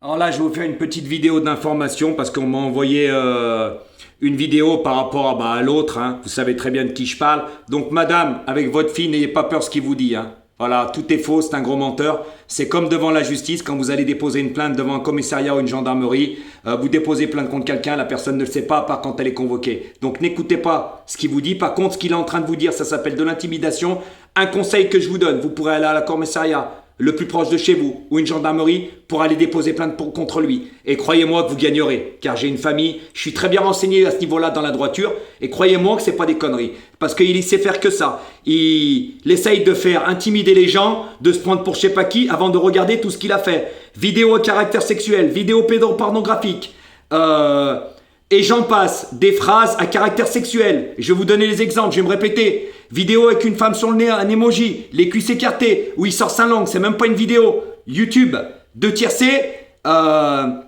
Alors là, je vais vous faire une petite vidéo d'information parce qu'on m'a envoyé une vidéo par rapport à l'autre. Hein. Vous savez très bien de qui je parle. Donc, madame, avec votre fille, n'ayez pas peur de ce qu'il vous dit. Hein. Voilà, tout est faux, c'est un gros menteur. C'est comme devant la justice, quand vous allez déposer une plainte devant un commissariat ou une gendarmerie, vous déposez plainte contre quelqu'un, la personne ne le sait pas, à part quand elle est convoquée. Donc n'écoutez pas ce qu'il vous dit. Par contre, ce qu'il est en train de vous dire, ça s'appelle de l'intimidation. Un conseil que je vous donne, vous pourrez aller à la commissariat le plus proche de chez vous, ou une gendarmerie, pour aller déposer plainte contre lui. Et croyez-moi que vous gagnerez, car j'ai une famille, je suis très bien renseigné à ce niveau-là dans la droiture, et croyez-moi que c'est pas des conneries. Parce qu'il sait faire que ça. Il essaye de faire intimider les gens, de se prendre pour je sais pas qui, avant de regarder tout ce qu'il a fait. Vidéo à caractère sexuel, vidéo pédopornographique, et j'en passe, des phrases à caractère sexuel. Je vais vous donner les exemples, je vais me répéter. Vidéo avec une femme sur le nez, un emoji, les cuisses écartées, où il sort sa langue, c'est même pas une vidéo. YouTube, 2/3,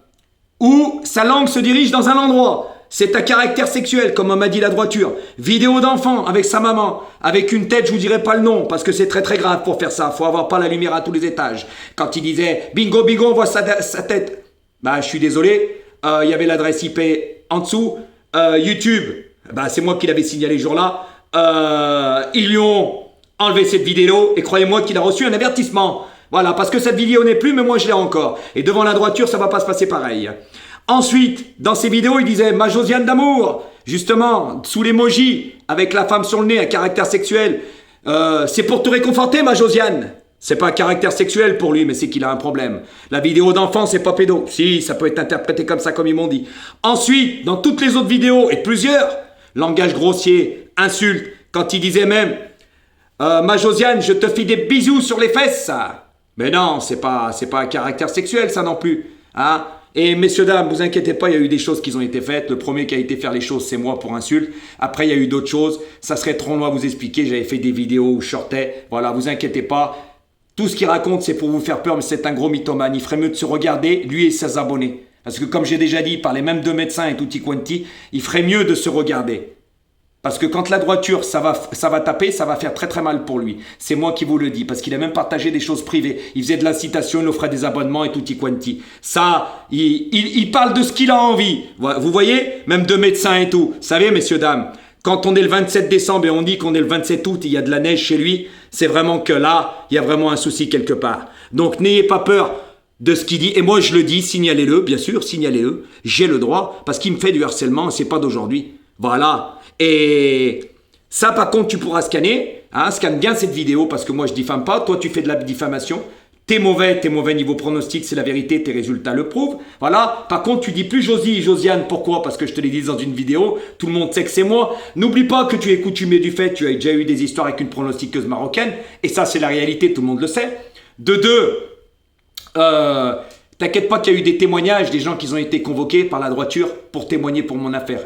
où sa langue se dirige dans un endroit. C'est à caractère sexuel, comme on m'a dit la droiture. Vidéo d'enfant avec sa maman, avec une tête, je vous dirai pas le nom, parce que c'est très très grave pour faire ça. Faut avoir pas la lumière à tous les étages. Quand il disait bingo bingo, on voit sa tête. Bah, je suis désolé. Il y avait l'adresse IP en dessous. YouTube, bah, c'est moi qui l'avais signalé ce jour-là. Ils lui ont enlevé cette vidéo et croyez-moi qu'il a reçu un avertissement. Voilà, parce que cette vidéo n'est plus, mais moi je l'ai encore. Et devant la droiture, ça va pas se passer pareil. Ensuite, dans ses vidéos, il disait « Ma Josiane d'amour », justement, sous l'emoji, avec la femme sur le nez à caractère sexuel. C'est pour te réconforter, ma Josiane. C'est pas un caractère sexuel pour lui, mais c'est qu'il a un problème. La vidéo d'enfant, c'est pas pédo. Si, ça peut être interprété comme ça, comme ils m'ont dit. Ensuite, dans toutes les autres vidéos, et plusieurs, langage grossier, insulte, quand il disait même ma Josiane, je te fais des bisous sur les fesses. Mais non, c'est pas un caractère sexuel, ça non plus. Hein? Et messieurs, dames, vous inquiétez pas, il y a eu des choses qui ont été faites. Le premier qui a été faire les choses, c'est moi pour insulte. Après, il y a eu d'autres choses. Ça serait trop long à vous expliquer. J'avais fait des vidéos où je sortais. Voilà, vous inquiétez pas. Tout ce qu'il raconte, c'est pour vous faire peur, mais c'est un gros mythomane. Il ferait mieux de se regarder, lui et ses abonnés. Parce que comme j'ai déjà dit, par les mêmes deux médecins et tutti quanti, il ferait mieux de se regarder. Parce que quand la droiture, ça va taper, ça va faire très très mal pour lui. C'est moi qui vous le dis, parce qu'il a même partagé des choses privées. Il faisait de l'incitation, il offrait des abonnements et tutti quanti. Ça, il parle de ce qu'il a envie. Vous voyez, même de médecins et tout. Vous savez, messieurs, dames, quand on est le 27 décembre et on dit qu'on est le 27 août, il y a de la neige chez lui, c'est vraiment que là, il y a vraiment un souci quelque part. Donc n'ayez pas peur de ce qu'il dit. Et moi, je le dis, signalez-le, bien sûr, signalez-le. J'ai le droit, parce qu'il me fait du harcèlement, c'est pas d'aujourd'hui. Voilà. Et ça, par contre, tu pourras scanner. Hein, scanne bien cette vidéo parce que moi, je diffame pas. Toi, tu fais de la diffamation. T'es mauvais niveau pronostic, c'est la vérité, tes résultats le prouvent. Voilà. Par contre, tu dis plus Josiane. Pourquoi? Parce que je te l'ai dit dans une vidéo. Tout le monde sait que c'est moi. N'oublie pas que tu es coutumier du fait. Tu as déjà eu des histoires avec une pronostiqueuse marocaine. Et ça, c'est la réalité. Tout le monde le sait. De deux, t'inquiète pas qu'il y a eu des témoignages des gens qui ont été convoqués par la droiture pour témoigner pour mon affaire.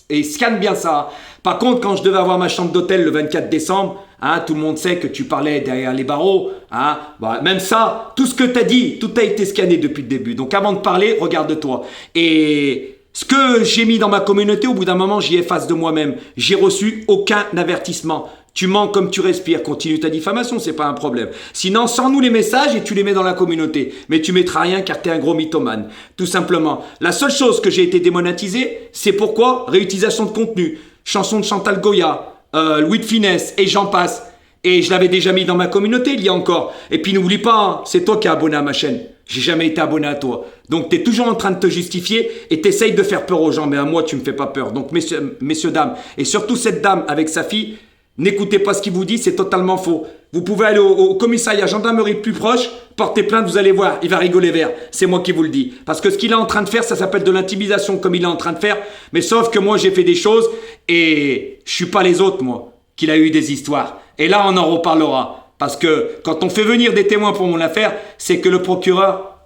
Et scanne bien ça. Par contre, quand je devais avoir ma chambre d'hôtel le 24 décembre, hein, tout le monde sait que tu parlais derrière les barreaux. Hein, bah, même ça, tout ce que tu as dit, tout a été scanné depuis le début. Donc avant de parler, regarde-toi. Et ce que j'ai mis dans ma communauté, au bout d'un moment, j'y efface de moi-même. J'ai reçu aucun avertissement. Tu mens comme tu respires, continue ta diffamation, c'est pas un problème. Sinon, sors-nous les messages et tu les mets dans la communauté. Mais tu mettras rien car t'es un gros mythomane. Tout simplement. La seule chose que j'ai été démonétisé, c'est pourquoi réutilisation de contenu. Chanson de Chantal Goya, Louis de Finesse et j'en passe. Et je l'avais déjà mis dans ma communauté il y a encore. Et puis n'oublie pas, hein, c'est toi qui es abonné à ma chaîne. J'ai jamais été abonné à toi. Donc tu es toujours en train de te justifier et tu essayes de faire peur aux gens. Mais à moi, tu me fais pas peur. Donc messieurs, dames, et surtout cette dame avec sa fille, n'écoutez pas ce qu'il vous dit, c'est totalement faux. Vous pouvez aller au commissariat, gendarmerie plus proche, porter plainte, vous allez voir, il va rigoler vert. C'est moi qui vous le dis. Parce que ce qu'il est en train de faire, ça s'appelle de l'intimidation comme il est en train de faire. Mais sauf que moi, j'ai fait des choses et je suis pas les autres, moi, qu'il a eu des histoires. Et là, on en reparlera. Parce que quand on fait venir des témoins pour mon affaire, c'est que le procureur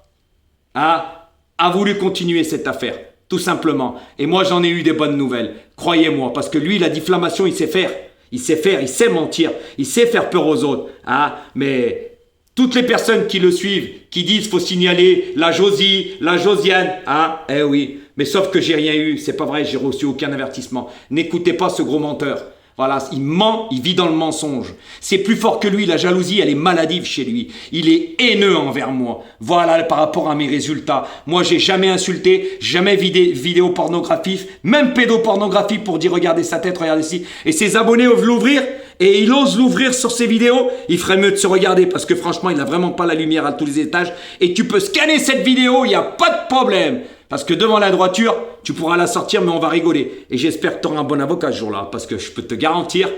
a voulu continuer cette affaire. Tout simplement. Et moi, j'en ai eu des bonnes nouvelles. Croyez-moi, parce que lui, la diffamation, il sait faire. Il sait faire, il sait mentir, il sait faire peur aux autres. Hein? Mais toutes les personnes qui le suivent, qui disent faut signaler la Josie, la Josiane, hein? Eh oui, mais sauf que j'ai rien eu, c'est pas vrai, j'ai reçu aucun avertissement. N'écoutez pas ce gros menteur. Voilà, il ment, il vit dans le mensonge. C'est plus fort que lui, la jalousie, elle est maladive chez lui. Il est haineux envers moi. Voilà par rapport à mes résultats. Moi, j'ai jamais insulté, jamais vidéo pornographique, même pédopornographie pour dire regardez sa tête, regardez ici. Et ses abonnés osent l'ouvrir, et il ose l'ouvrir sur ses vidéos. Il ferait mieux de se regarder parce que franchement, il n'a vraiment pas la lumière à tous les étages. Et tu peux scanner cette vidéo, il n'y a pas de problème. Parce que devant la droiture, tu pourras la sortir, mais on va rigoler. Et j'espère que tu auras un bon avocat ce jour-là. Parce que je peux te garantir,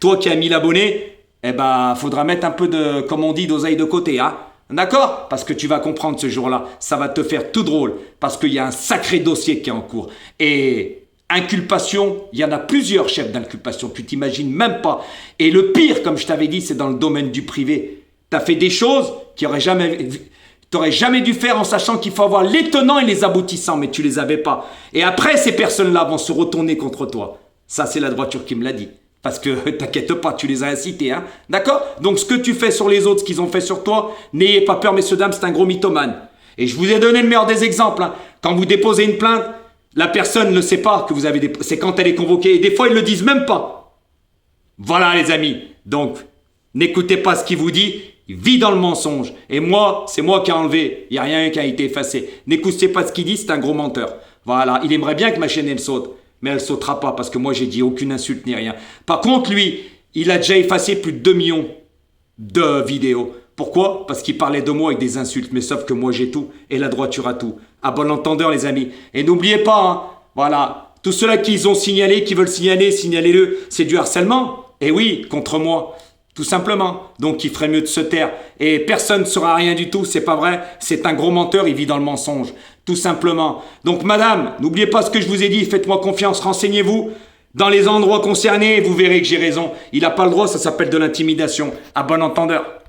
toi qui as 1000 abonnés, eh ben, faudra mettre un peu de, comme on dit, d'oseille de côté, hein. D'accord? Parce que tu vas comprendre ce jour-là. Ça va te faire tout drôle. Parce qu'il y a un sacré dossier qui est en cours. Et inculpation, il y en a plusieurs chefs d'inculpation. Tu t'imagines même pas. Et le pire, comme je t'avais dit, c'est dans le domaine du privé. Tu as fait des choses qui auraient jamais... T'aurais jamais dû faire en sachant qu'il faut avoir les tenants et les aboutissants, mais tu les avais pas. Et après, ces personnes-là vont se retourner contre toi. Ça, c'est la droiture qui me l'a dit. Parce que, t'inquiète pas, tu les as incités, hein. D'accord? Donc, ce que tu fais sur les autres, ce qu'ils ont fait sur toi, n'ayez pas peur, messieurs, dames, c'est un gros mythomane. Et je vous ai donné le meilleur des exemples, hein. Quand vous déposez une plainte, la personne ne sait pas que vous avez déposé. C'est quand elle est convoquée. Et des fois, ils le disent même pas. Voilà, les amis. Donc, n'écoutez pas ce qu'il vous dit. Il vit dans le mensonge. Et moi, c'est moi qui ai enlevé. Il n'y a rien qui a été effacé. N'écoutez pas ce qu'il dit, c'est un gros menteur. Voilà, il aimerait bien que ma chaîne, elle saute. Mais elle sautera pas parce que moi, j'ai dit aucune insulte ni rien. Par contre, lui, il a déjà effacé plus de 2 millions de vidéos. Pourquoi? Parce qu'il parlait de moi avec des insultes. Mais sauf que moi, j'ai tout. Et la droiture a tout. À bon entendeur, les amis. Et n'oubliez pas, hein, voilà, tous ceux-là qui ont signalé, qui veulent signaler, signalez-le. C'est du harcèlement. Et oui, contre moi. Tout simplement. Donc, il ferait mieux de se taire. Et personne ne saura rien du tout, c'est pas vrai. C'est un gros menteur, il vit dans le mensonge. Tout simplement. Donc, madame, n'oubliez pas ce que je vous ai dit, faites-moi confiance, renseignez-vous dans les endroits concernés et vous verrez que j'ai raison. Il n'a pas le droit, ça s'appelle de l'intimidation. À bon entendeur.